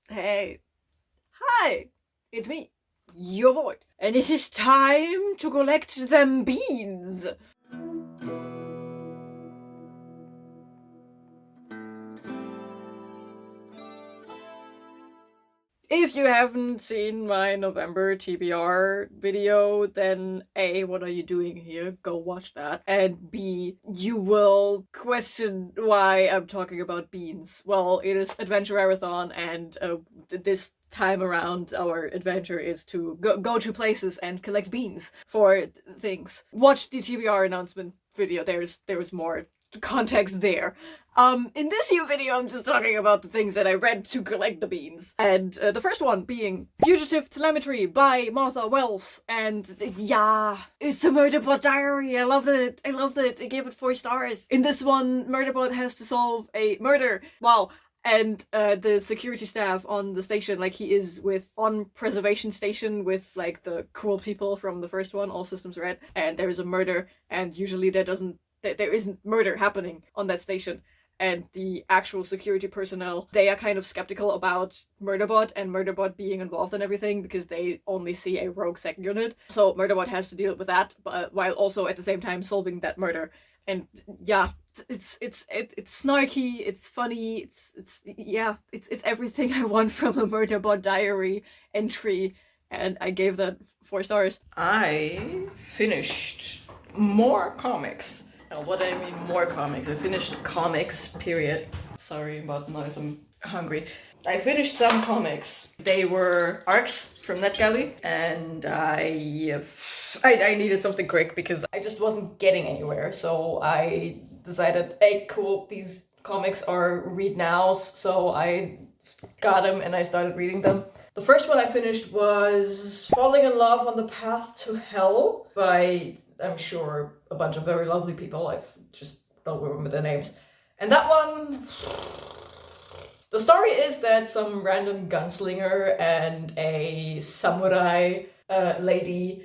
Hey, hi, it's me, your void, and it is time to collect them beans. If you haven't seen my November TBR video, then A, what are you doing here? Go watch that. And B, you will question why I'm talking about beans. Well, it is Adventurerathon, and this time around, our adventure is to go to places and collect beans for things. Watch the TBR announcement video. There's more context there. In this new video, I'm just talking about the things that I read to collect the beans. And the first one being Fugitive Telemetry by Martha Wells. And yeah, it's a Murderbot diary. I love it. I love it. I gave it 4 stars. In this one, Murderbot has to solve a murder. Wow. And the security staff on the station, like he is on preservation station with like the cool people from the first one, all systems red, and there is a murder, and usually there isn't murder happening on that station. And the actual security personnel, they are kind of skeptical about Murderbot and Murderbot being involved in everything because they only see a rogue second unit. So Murderbot has to deal with that, but while also at the same time solving that murder. And yeah, it's snarky, it's funny, it's everything I want from a Murderbot diary entry, and I gave that 4 stars. I finished more comics. Now, what I mean more comics? I finished comics, period. Sorry about the noise, I'm hungry. I finished some comics. They were arcs from NetGalley, and I needed something quick because I just wasn't getting anywhere. So I decided, hey, cool, these comics are read nows, so I got them and I started reading them. The first one I finished was Falling in Love on the Path to Hell by, I'm sure, a bunch of very lovely people. I just don't remember their names. And that one, the story is that some random gunslinger and a samurai lady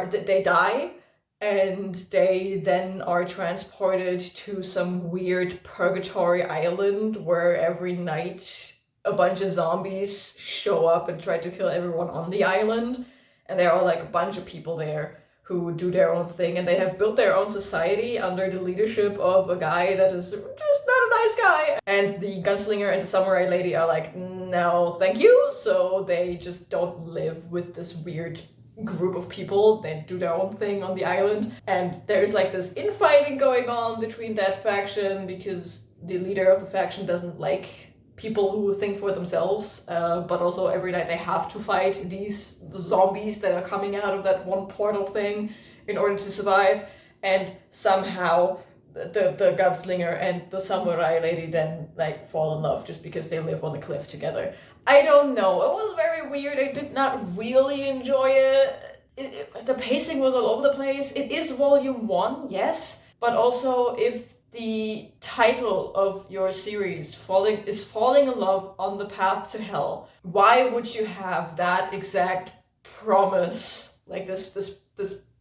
they die, and they then are transported to some weird purgatory island where every night a bunch of zombies show up and try to kill everyone on the island. And there are like a bunch of people there who do their own thing, and they have built their own society under the leadership of a guy that is just not a nice guy. And the gunslinger and the samurai lady are like, no, thank you. So they just don't live with this weird group of people. They do their own thing on the island. And there's like this infighting going on between that faction because the leader of the faction doesn't like people who think for themselves, but also every night they have to fight these zombies that are coming out of that one portal thing in order to survive. And somehow the gunslinger and the samurai lady then like fall in love just because they live on a cliff together. I don't know, it was very weird. I did not really enjoy it. The pacing was all over the place. It is volume 1, yes, but also if the title of your series falling in love on the path to hell, why would you have that exact promise, like this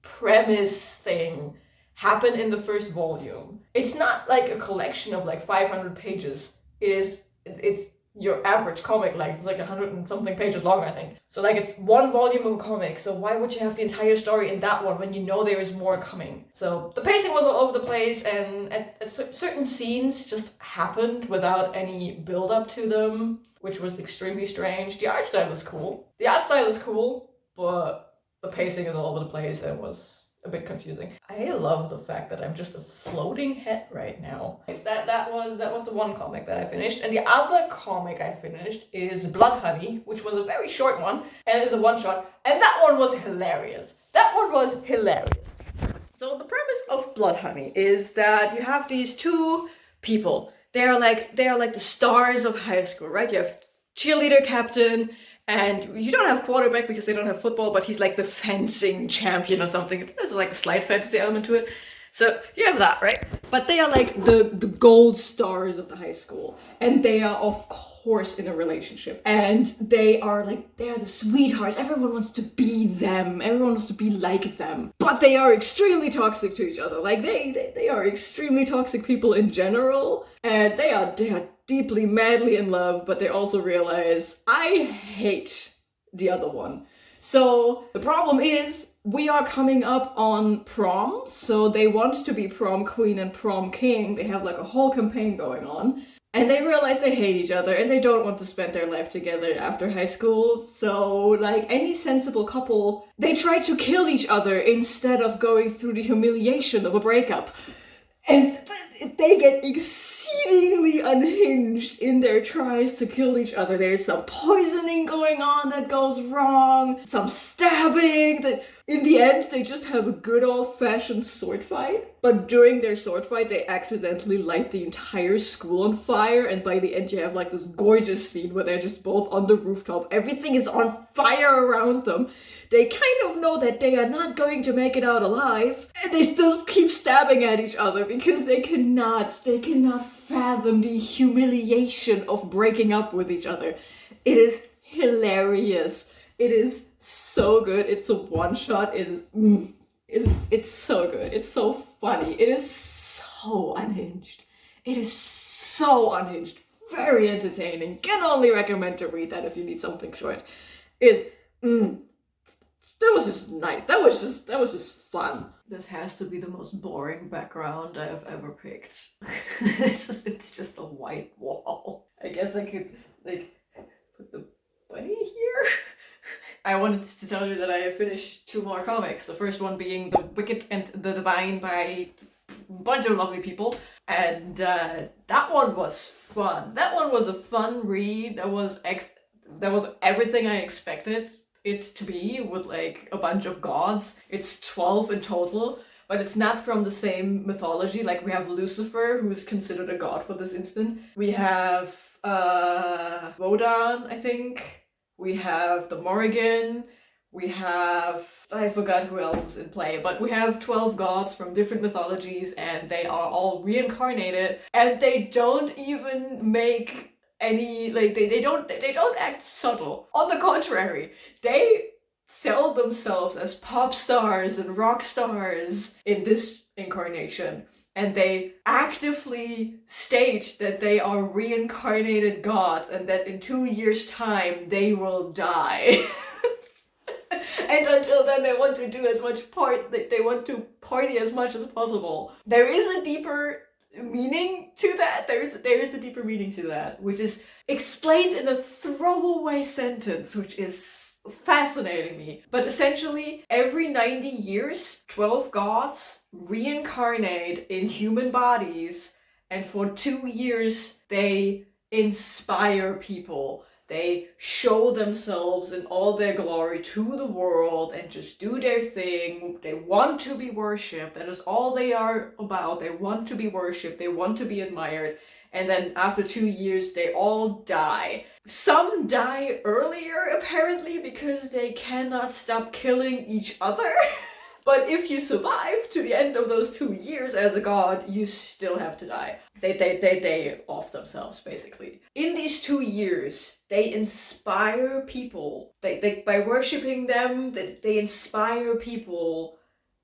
premise thing, happen in the first volume? It's not like a collection of like 500 pages. It's your average comic, like it's like 100 and something pages long, I think. So like it's one volume of a comic, so why would you have the entire story in that one when you know there is more coming? So the pacing was all over the place, and at certain scenes just happened without any build up to them, which was extremely strange. The art style is cool, but the pacing is all over the place and was a bit confusing. I love the fact that I'm just a floating head right now. That was the one comic that I finished, and the other comic I finished is Blood Honey, which was a very short one and is a one-shot, and that one was hilarious. So the premise of Blood Honey is that you have these two people. They are like the stars of high school, right? You have cheerleader captain, and you don't have quarterback because they don't have football, but he's like the fencing champion or something. There's like a slight fantasy element to it. So you have that, right? But they are like the gold stars of the high school. And they are, of course, in a relationship. And they are the sweethearts. Everyone wants to be them. Everyone wants to be like them. But they are extremely toxic to each other. Like, they are extremely toxic people in general. And they are deeply, madly in love, but they also realize, I hate the other one. So the problem is, we are coming up on prom, so they want to be prom queen and prom king. They have like a whole campaign going on. And they realize they hate each other and they don't want to spend their life together after high school. So, like any sensible couple, they try to kill each other instead of going through the humiliation of a breakup. And they get exceedingly unhinged in their tries to kill each other. There's some poisoning going on that goes wrong, some stabbing. That in the end, they just have a good old-fashioned sword fight. But during their sword fight, they accidentally light the entire school on fire. And by the end, you have like this gorgeous scene where they're just both on the rooftop. Everything is on fire around them. They kind of know that they are not going to make it out alive, and they still keep stabbing at each other because they cannot fathom the humiliation of breaking up with each other. It is hilarious. It is so good. It's a one-shot. It's so good. It's so funny. It is so unhinged. It is so unhinged. Very entertaining. Can only recommend to read that if you need something short. That was just nice. That was just fun. This has to be the most boring background I have ever picked. It's just a white wall. I guess I could like put the bunny here. I wanted to tell you that I have finished 2 more comics. The first one being The Wicked and the Divine by a bunch of lovely people. And that one was fun. That one was a fun read. That was everything I expected it to be, with like a bunch of gods. It's 12 in total, but it's not from the same mythology. Like we have Lucifer, who's considered a god for this instant. We have Wodan, I think. We have the Morrigan. We have, I forgot who else is in play, but we have 12 gods from different mythologies, and they are all reincarnated, and they don't even make any, like, they don't act subtle. On the contrary, they sell themselves as pop stars and rock stars in this incarnation, and they actively state that they are reincarnated gods and that in 2 years' time they will die. And until then, they want to do as much they want to party as much as possible. There is a deeper meaning to that. There is a deeper meaning to that, which is explained in a throwaway sentence, which is fascinating me. But essentially, every 90 years, 12 gods reincarnate in human bodies, and for 2 years, they inspire people. They show themselves in all their glory to the world and just do their thing. They want to be worshipped. That is all they are about. They want to be worshipped. They want to be admired. And then after 2 years, they all die. Some die earlier, apparently, because they cannot stop killing each other. But if you survive to the end of those 2 years as a god, you still have to die. They off themselves, basically. In these 2 years, they inspire people. They by worshipping them, they inspire people,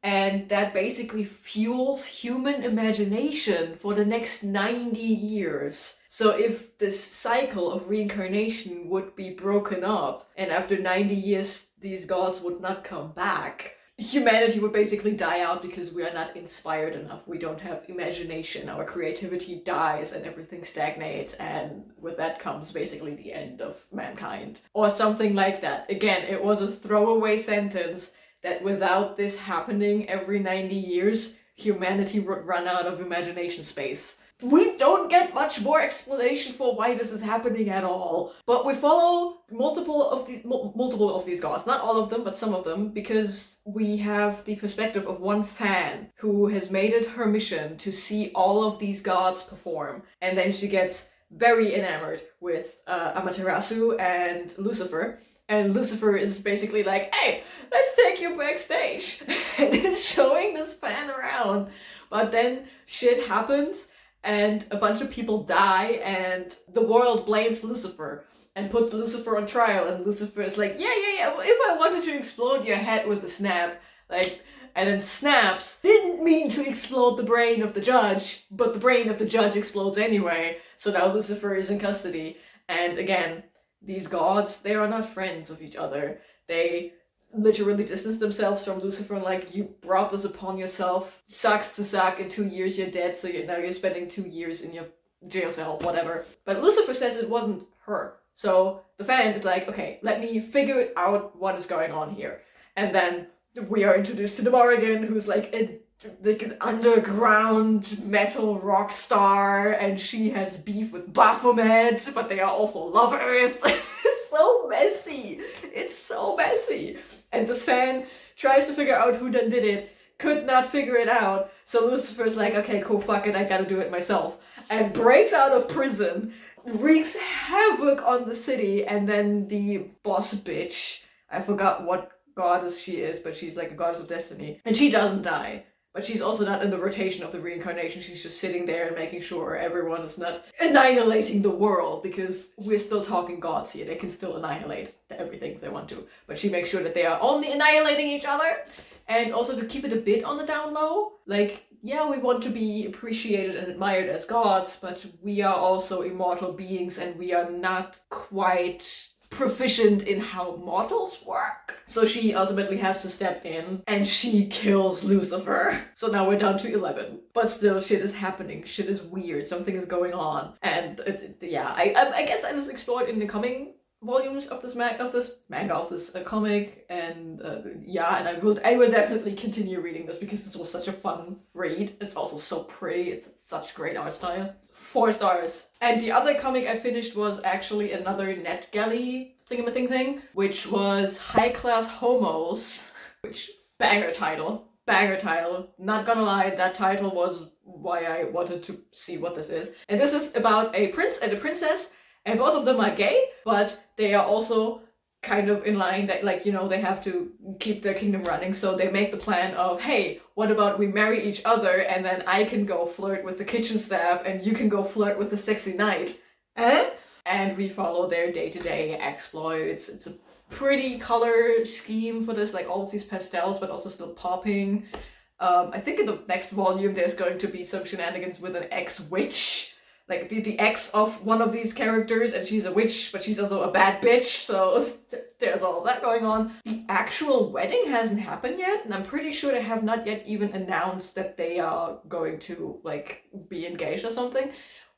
and that basically fuels human imagination for the next 90 years. So if this cycle of reincarnation would be broken up, and after 90 years these gods would not come back, humanity would basically die out because we are not inspired enough. We don't have imagination. Our creativity dies and everything stagnates, and with that comes basically the end of mankind. Or something like that. Again, it was a throwaway sentence that without this happening every 90 years, humanity would run out of imagination space. We don't get much more explanation for why this is happening at all. But we follow multiple of these gods. Not all of them, but some of them, because we have the perspective of one fan who has made it her mission to see all of these gods perform. And then she gets very enamored with Amaterasu and Lucifer. And Lucifer is basically like, hey, let's take you backstage. And is showing this fan around. But then shit happens, and a bunch of people die, and the world blames Lucifer and puts Lucifer on trial, and Lucifer is like, yeah, if I wanted to explode your head with a snap, like, and then snaps, didn't mean to explode the brain of the judge, but the brain of the judge explodes anyway, so now Lucifer is in custody. And again, these gods, they are not friends of each other. They literally distance themselves from Lucifer, like, you brought this upon yourself. Sucks to suck, in 2 years you're dead, so now you're spending 2 years in your jail cell, whatever. But Lucifer says it wasn't her. So the fan is like, okay, let me figure out what is going on here. And then we are introduced to the Morrigan, who's like an underground metal rock star, and she has beef with Baphomet, but they are also lovers. It's so messy. It's so messy. And this fan tries to figure out who done did it, could not figure it out, so Lucifer's like, okay, cool, fuck it, I gotta do it myself. And breaks out of prison, wreaks havoc on the city, and then the boss bitch, I forgot what goddess she is, but she's like a goddess of destiny, and she doesn't die. But she's also not in the rotation of the reincarnation, she's just sitting there and making sure everyone is not annihilating the world, because we're still talking gods here, they can still annihilate everything if they want to. But she makes sure that they are only annihilating each other, and also to keep it a bit on the down low. Like, yeah, we want to be appreciated and admired as gods, but we are also immortal beings, and we are not quite proficient in how mortals work. So she ultimately has to step in, and she kills Lucifer. So now we're down to 11. But still, shit is happening. Shit is weird. Something is going on. And yeah, I guess that is explored in the coming volumes of this comic, and yeah, and I will definitely continue reading this because this was such a fun read. It's also so pretty. It's such great art style. 4 stars. And the other comic I finished was actually another NetGalley thing, which was High Class Homos, which banger title. Not gonna lie, that title was why I wanted to see what this is. And this is about a prince and a princess, and both of them are gay, but they are also kind of in line that, like, you know, they have to keep their kingdom running, so they make the plan of, hey, what about we marry each other, and then I can go flirt with the kitchen staff, and you can go flirt with the sexy knight. And we follow their day-to-day exploits. It's a pretty color scheme for this, like all of these pastels, but also still popping. I think in the next volume there's going to be some shenanigans with an ex-witch. Like the ex of one of these characters, and she's a witch, but she's also a bad bitch, so there's all of that going on. The actual wedding hasn't happened yet, and I'm pretty sure they have not yet even announced that they are going to, like, be engaged or something.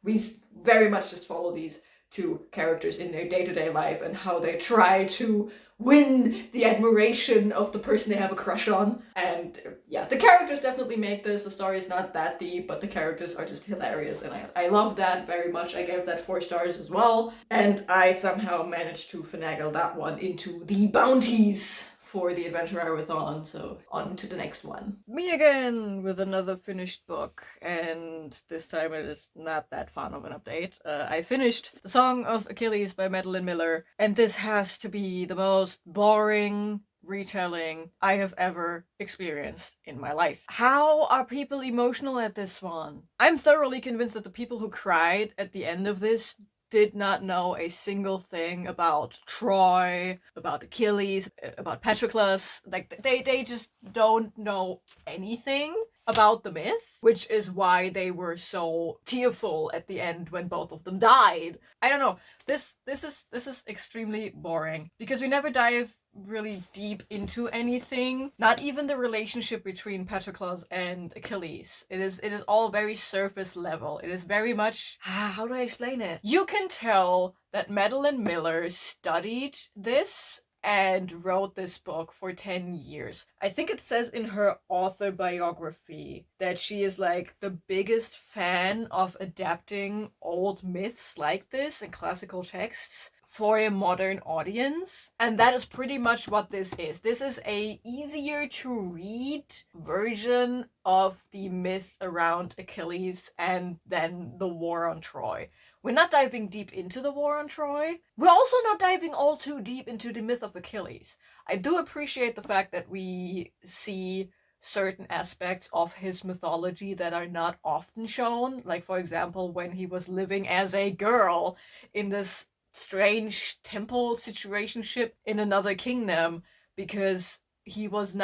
We very much just follow these 2 characters in their day-to-day life and how they try to win the admiration of the person they have a crush on. And yeah, the characters definitely make this. The story is not that deep, but the characters are just hilarious, and I love that very much. I gave that 4 stars as well, and I somehow managed to finagle that one into the bounties for the Adventurerathon, so on to the next one. Me again with another finished book, and this time it is not that fun of an update. I finished The Song of Achilles by Madeline Miller, and this has to be the most boring retelling I have ever experienced in my life. How are people emotional at this one? I'm thoroughly convinced that the people who cried at the end of this did not know a single thing about Troy, about Achilles, about Patroclus. Like, they just don't know anything about the myth, which is why they were so tearful at the end when both of them died. I don't know. This is extremely boring because we never dive really deep into anything. Not even the relationship between Patroclus and Achilles. It is all very surface level. It is very much, how do I explain it? You can tell that Madeline Miller studied this and wrote this book for 10 years. I think it says in her author biography that she is like the biggest fan of adapting old myths like this in classical texts for a modern audience, and that is pretty much what this is. This is a easier to read version of the myth around Achilles and then the war on Troy. We're not diving deep into the war on Troy. We're also not diving all too deep into the myth of Achilles. I do appreciate the fact that we see certain aspects of his mythology that are not often shown. Like, for example, when he was living as a girl in this strange temple situationship in another kingdom, because he was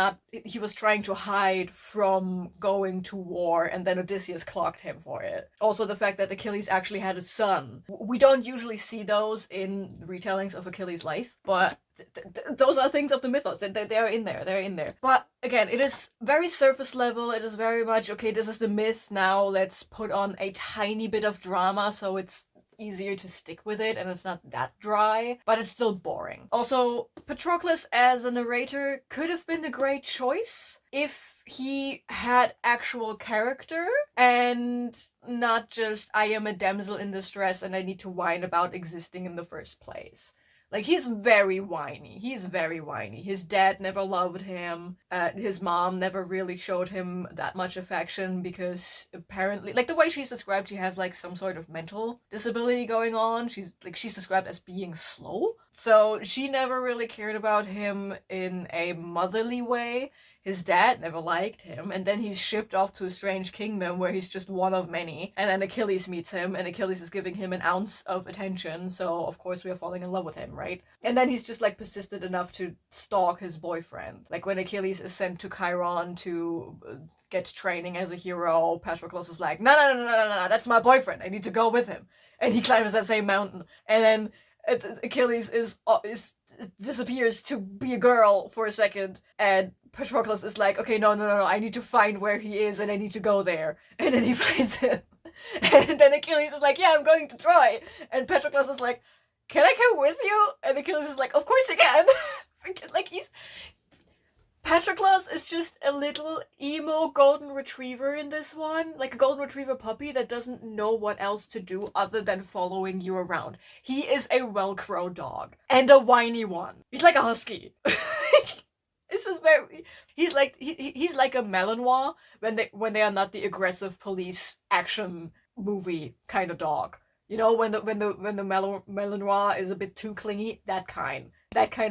trying to hide from going to war, and then Odysseus clocked him for it. Also, the fact that Achilles actually had a son. We don't usually see those in retellings of Achilles' life, but those are things of the mythos. They're in there. They're in there. But again, it is very surface level. It is very much, okay, this is the myth. Now let's put on a tiny bit of drama so it's easier to stick with it and it's not that dry, but it's still boring. Also, Patroclus as a narrator could have been a great choice if he had actual character and not just, I am a damsel in distress and I need to whine about existing in the first place. Like, he's very whiny. He's very whiny. His dad never loved him. His mom never really showed him that much affection because apparently, like, the way she's described, she has, like, some sort of mental disability going on. She's described as being slow. So she never really cared about him in a motherly way. His dad never liked him, and then he's shipped off to a strange kingdom where he's just one of many, and then Achilles meets him, and Achilles is giving him an ounce of attention, so of course we are falling in love with him, right? And then he's just, like, persistent enough to stalk his boyfriend. Like, when Achilles is sent to Chiron to get training as a hero, Patroclus is like, no, that's my boyfriend, I need to go with him. And he climbs that same mountain, and then Achilles disappears to be a girl for a second, and Patroclus is like, okay, no, I need to find where he is and I need to go there. And then he finds him. And then Achilles is like, yeah, I'm going to Troy. And Patroclus is like, can I come with you? And Achilles is like, of course you can. Like, Patroclus is just a little emo golden retriever in this one. Like a golden retriever puppy that doesn't know what else to do other than following you around. He is a Velcro dog. And a whiny one. He's like a husky. It's just very. He's like a Malinois when they are not the aggressive police action movie kind of dog. You know, when the Malinois is a bit too clingy, that kind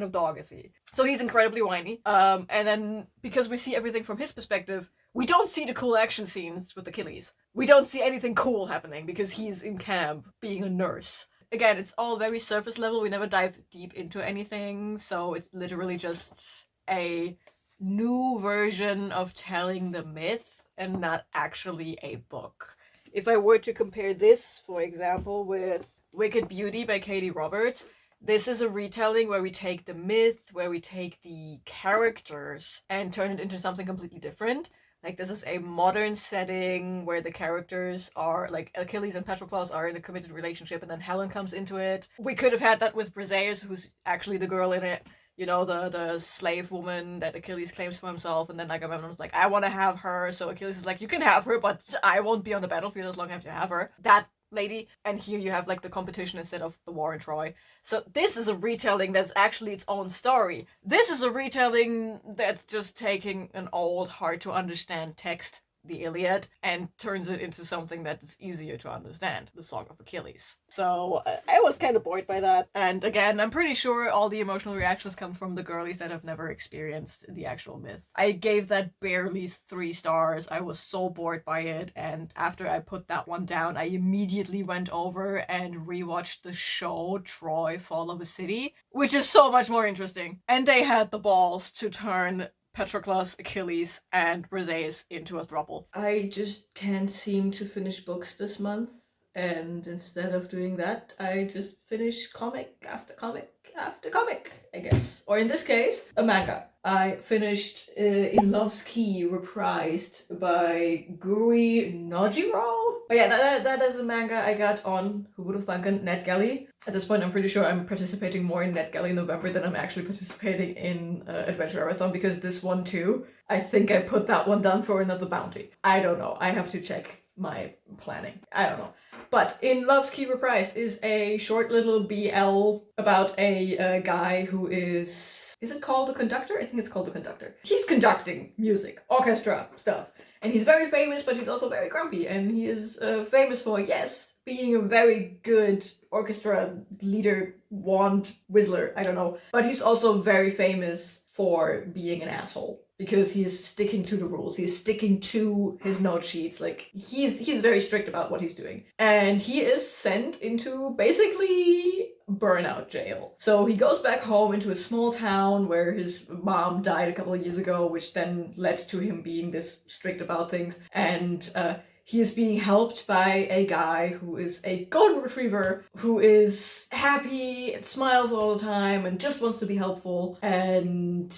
of dog is he. So he's incredibly whiny. And then because we see everything from his perspective, we don't see the cool action scenes with Achilles. We don't see anything cool happening because he's in camp being a nurse. Again, it's all very surface level. We never dive deep into anything, so it's literally just a new version of telling the myth and not actually a book. If I were to compare this, for example, with Wicked Beauty by Katie Roberts, this is a retelling where we take the myth, where we take the characters and turn it into something completely different. Like, this is a modern setting where the characters are, like, Achilles and Patroclus are in a committed relationship and then Helen comes into it. We could have had that with Briseis, who's actually the girl in it. You know, the slave woman that Achilles claims for himself, and then Agamemnon's like, I want to have her, so Achilles is like, you can have her, but I won't be on the battlefield as long as I have to have her. That lady, and here you have, like, the competition instead of the war in Troy. So this is a retelling that's actually its own story. This is a retelling that's just taking an old, hard-to-understand text, the Iliad, and turns it into something that is easier to understand, the Song of Achilles. So I was kind of bored by that. And again, I'm pretty sure all the emotional reactions come from the girlies that have never experienced the actual myth. I gave that barely 3 stars. I was so bored by it, and after I put that one down, I immediately went over and rewatched the show Troy Fall of a City, which is so much more interesting. And they had the balls to turn Patroclus, Achilles, and Briseis into a throuple. I just can't seem to finish books this month, and instead of doing that, I just finish comic after comic after comic, I guess. Or in this case, a manga. I finished In Love's Key, reprised by Guri Nojiro. But yeah, that is a manga I got on, who would have thunk, NetGalley. At this point, I'm pretty sure I'm participating more in NetGalley November than I'm actually participating in Adventurerathon, because this one too, I think I put that one down for another bounty. I don't know. I have to check my planning. I don't know. But In Love's Key Reprised is a short little BL about a guy who is it called a conductor? I think it's called a conductor. He's conducting music, orchestra stuff. And he's very famous, but he's also very grumpy. And he is famous for, yes, being a very good orchestra leader, wand whistler, I don't know. But he's also very famous for being an asshole, because he is sticking to the rules. He is sticking to his note sheets. Like, he's very strict about what he's doing. And he is sent into basically burnout jail. So he goes back home into a small town where his mom died a couple of years ago, which then led to him being this strict about things. And he is being helped by a guy who is a golden retriever who is happy and smiles all the time and just wants to be helpful. And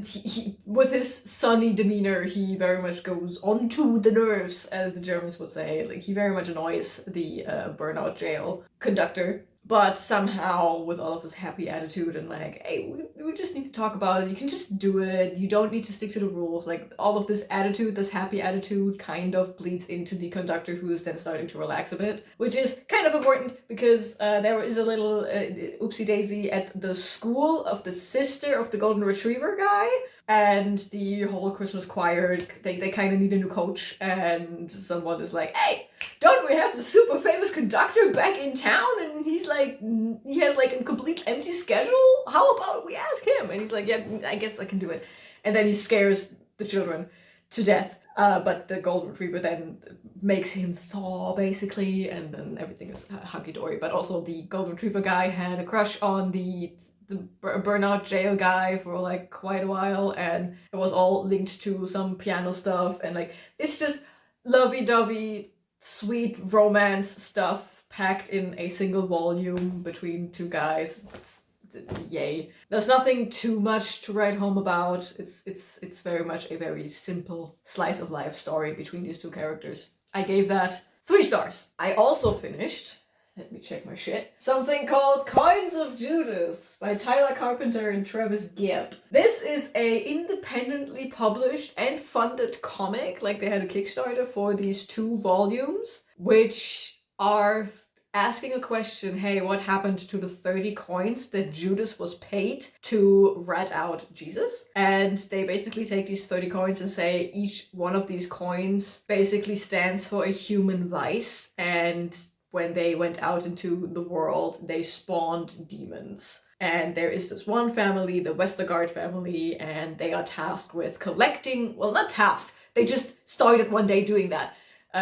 he, with his sunny demeanor, he very much goes onto the nerves, as the Germans would say. Like, he very much annoys the burnout jail conductor. But somehow, with all of this happy attitude and like, hey, we just need to talk about it. You can just do it. You don't need to stick to the rules. Like, all of this attitude, this happy attitude, kind of bleeds into the conductor, who is then starting to relax a bit, which is kind of important because there is a little oopsie daisy at the school of the sister of the golden retriever guy. And the whole Christmas choir, they kind of need a new coach, and someone is like, hey, don't we have the super famous conductor back in town? And he's like, he has like a complete empty schedule? How about we ask him? And he's like, yeah, I guess I can do it. And then he scares the children to death. But the golden retriever then makes him thaw, basically, and then everything is hunky-dory. But also the golden retriever guy had a crush on the burnout jail guy for like quite a while, and it was all linked to some piano stuff, and like it's just lovey-dovey, sweet romance stuff packed in a single volume between two guys. Yay. There's nothing too much to write home about. It's very much a very simple slice of life story between these two characters. I gave that 3 stars. I also finished, let me check my shit, something called Coins of Judas by Tyler Carpenter and Travis Gibb. This is a independently published and funded comic. Like, they had a Kickstarter for these 2 volumes, which are asking a question, hey, what happened to the 30 coins that Judas was paid to rat out Jesus? And they basically take these 30 coins and say each one of these coins basically stands for a human vice, and when they went out into the world, they spawned demons. And there is this one family, the Westergaard family, and they are tasked with collecting, well, not tasked, they just started one day doing that.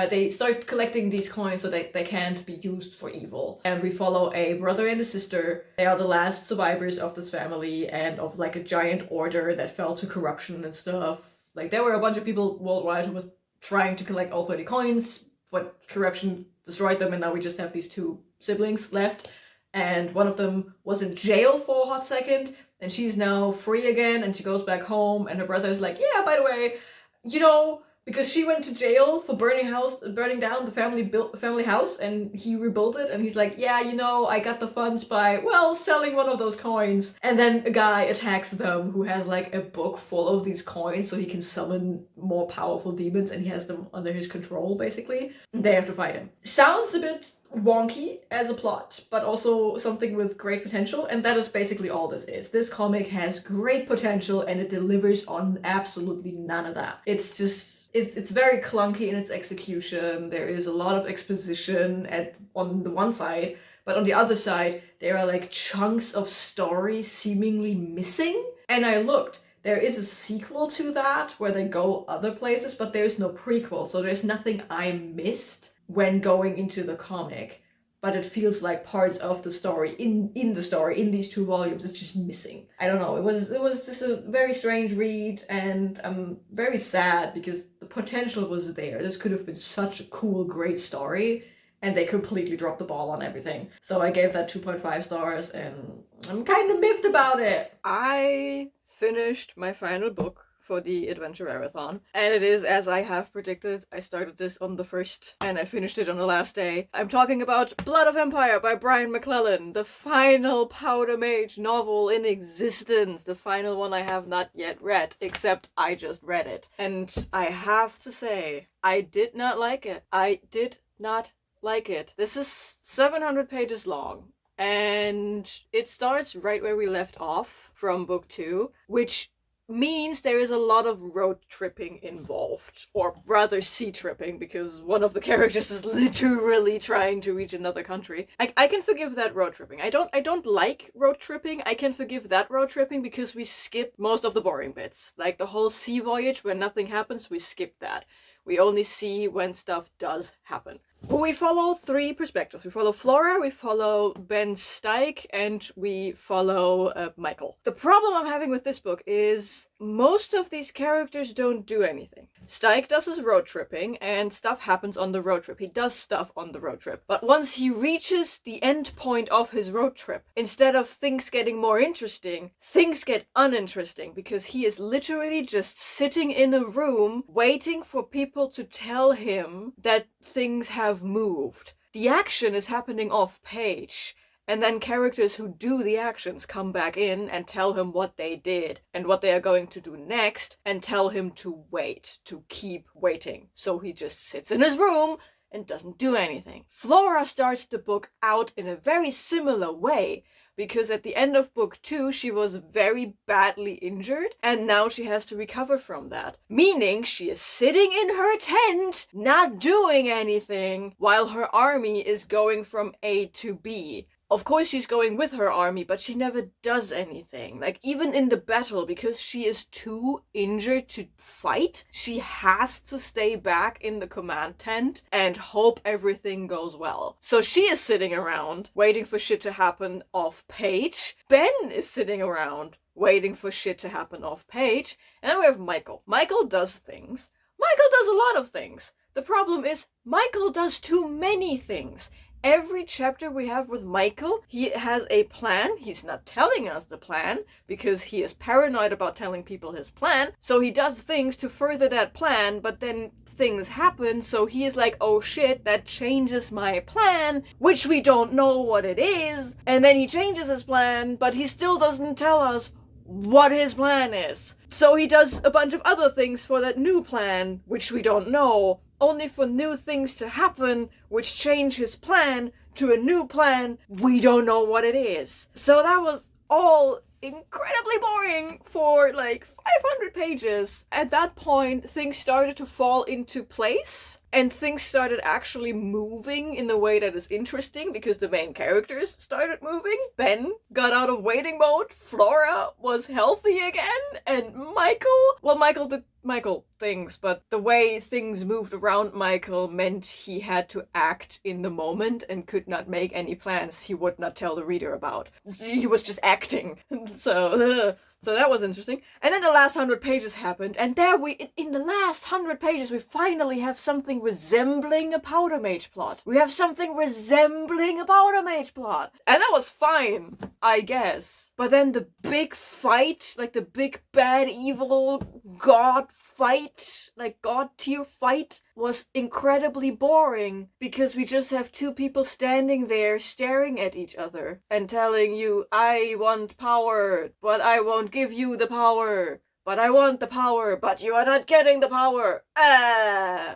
They start collecting these coins so that they can't be used for evil. And we follow a brother and a sister. They are the last survivors of this family and of like a giant order that fell to corruption and stuff. Like, there were a bunch of people worldwide who was trying to collect all 30 coins, but corruption destroyed them, and now we just have these 2 siblings left. And one of them was in jail for a hot second, and she's now free again, and she goes back home, and her brother is like, yeah, by the way, you know, because she went to jail for burning down the family house, and he rebuilt it, and he's like, yeah, you know, I got the funds by, well, selling one of those coins. And then a guy attacks them who has like a book full of these coins so he can summon more powerful demons, and he has them under his control, basically. And they have to fight him. Sounds a bit wonky as a plot, but also something with great potential, and that is basically all this is. This comic has great potential, and it delivers on absolutely none of that. It's just, it's very clunky in its execution. There is a lot of exposition on the one side, but on the other side, there are like chunks of story seemingly missing. And I looked, there is a sequel to that where they go other places, but there's no prequel, so there's nothing I missed when going into the comic. But it feels like parts of the story in the story in these 2 volumes is just missing. I don't know. It was just a very strange read, and I'm very sad because the potential was there. This could have been such a cool, great story, and they completely dropped the ball on everything. So I gave that 2.5 stars, and I'm kind of miffed about it. I finished my final book for the Adventurerathon, and it is as I have predicted. I started this on the 1st and I finished it on the last day. I'm talking about Blood of Empire by Brian McClellan, the final Powder Mage novel in existence, the final one I have not yet read, except I just read it. And I have to say, I did not like it. I did not like it. This is 700 pages long, and it starts right where we left off from book 2, which means there is a lot of road tripping involved, or rather sea tripping, because one of the characters is literally trying to reach another country. I can forgive that road tripping. I don't like road tripping. I can forgive that road tripping because we skip most of the boring bits. Like the whole sea voyage where nothing happens, we skip that. We only see when stuff does happen. We follow three perspectives. We follow Flora, we follow Ben Steig, and we follow Michael. The problem I'm having with this book is most of these characters don't do anything. Steig does his road tripping, and stuff happens on the road trip. He does stuff on the road trip. But once he reaches the end point of his road trip, instead of things getting more interesting, things get uninteresting because he is literally just sitting in a room waiting for people to tell him that things have moved. The action is happening off page. And then characters who do the actions come back in and tell him what they did and what they are going to do next and tell him to wait, to keep waiting. So he just sits in his room and doesn't do anything. Flora starts the book out in a very similar way, because at the end of book 2 she was very badly injured and now she has to recover from that. Meaning she is sitting in her tent, not doing anything, while her army is going from A to B. Of course she's going with her army, but she never does anything. Like, even in the battle, because she is too injured to fight, she has to stay back in the command tent and hope everything goes well. So she is sitting around, waiting for shit to happen off page. Ben is sitting around, waiting for shit to happen off page. And then we have Michael. Michael does things. Michael does a lot of things. The problem is, Michael does too many things. Every chapter we have with Michael, he has a plan. He's not telling us the plan because he is paranoid about telling people his plan. So he does things to further that plan, but then things happen. So he is like, oh shit, that changes my plan, which we don't know what it is. And then he changes his plan, but he still doesn't tell us what his plan is. So he does a bunch of other things for that new plan, which we don't know, only for new things to happen, which change his plan to a new plan we don't know what it is. So that was all incredibly boring for like 500 pages. At that point, things started to fall into place, and things started actually moving in the way that is interesting because the main characters started moving. Ben got out of waiting mode, Flora was healthy again, and Michael did Michael things, but the way things moved around Michael meant he had to act in the moment and could not make any plans he would not tell the reader about. He was just acting. So that was interesting. And then the last 100 pages happened, and there in the last 100 pages, we finally have something resembling a Powder Mage plot. We have something resembling a Powder Mage plot. And that was fine, I guess. But then the big fight, like the big bad evil god fight, like god tier fight, was incredibly boring because we just have two people standing there staring at each other and telling you, I want power, but I won't give you the power. But I want the power, but you are not getting the power.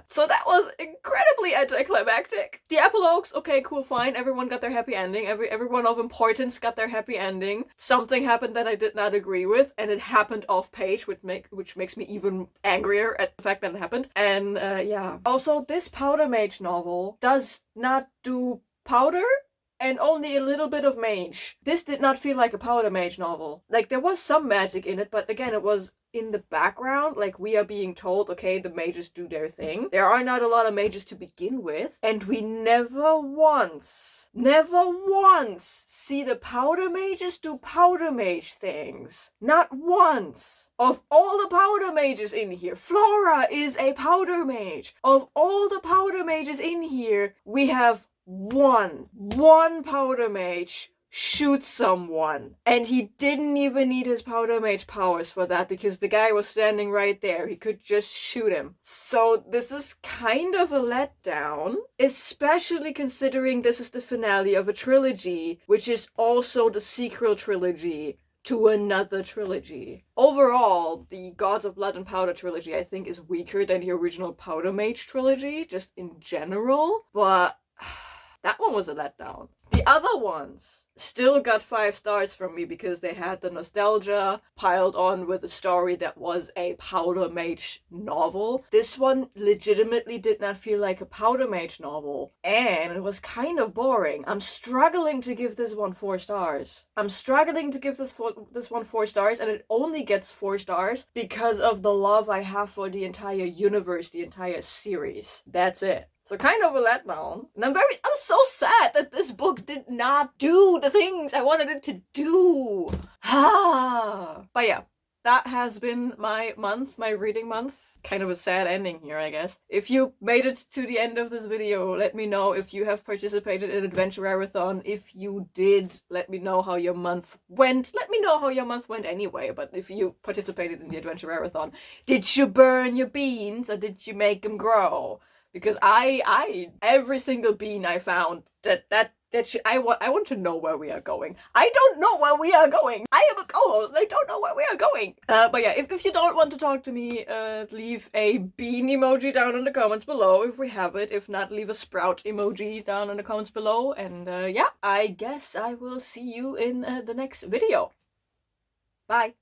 So that was incredibly anticlimactic. The epilogues, okay, cool, fine. Everyone got their happy ending. Everyone of importance got their happy ending. Something happened that I did not agree with, and it happened off page, which makes me even angrier at the fact that it happened. And yeah. Also, this Powder Mage novel does not do powder and only a little bit of mage. This did not feel like a Powder Mage novel. Like, there was some magic in it, but again, it was in the background. Like, we are being told, okay, the mages do their thing. There are not a lot of mages to begin with, and we never once see the Powder Mages do Powder Mage things. Not once. Of all the Powder Mages in here, Flora is a Powder Mage. Of all the Powder Mages in here, we have one Powder Mage shoot someone. And he didn't even need his Powder Mage powers for that because the guy was standing right there. He could just shoot him. So this is kind of a letdown, especially considering this is the finale of a trilogy, which is also the sequel trilogy to another trilogy. Overall, the Gods of Blood and Powder trilogy I think is weaker than the original Powder Mage trilogy, just in general, but that one was a letdown. The other ones still got 5 stars from me because they had the nostalgia piled on with a story that was a Powder Mage novel. This one legitimately did not feel like a Powder Mage novel, and it was kind of boring. I'm struggling to give this one 4 stars. I'm struggling to give this one 4 stars, and it only gets 4 stars because of the love I have for the entire universe, the entire series. That's it. So kind of a letdown. And I'm so sad that this book did not do the things I wanted it to do. But yeah, that has been my month, my reading month. Kind of a sad ending here, I guess. If you made it to the end of this video, let me know if you have participated in Adventurerathon. If you did, let me know how your month went. Let me know how your month went anyway, but if you participated in the Adventurerathon, did you burn your beans or did you make them grow? Because every single bean I found, I want to know where we are going. I don't know where we are going. I am a co-host. I don't know where we are going. But yeah, if you don't want to talk to me, leave a bean emoji down in the comments below if we have it. If not, leave a sprout emoji down in the comments below. And yeah, I guess I will see you in the next video. Bye.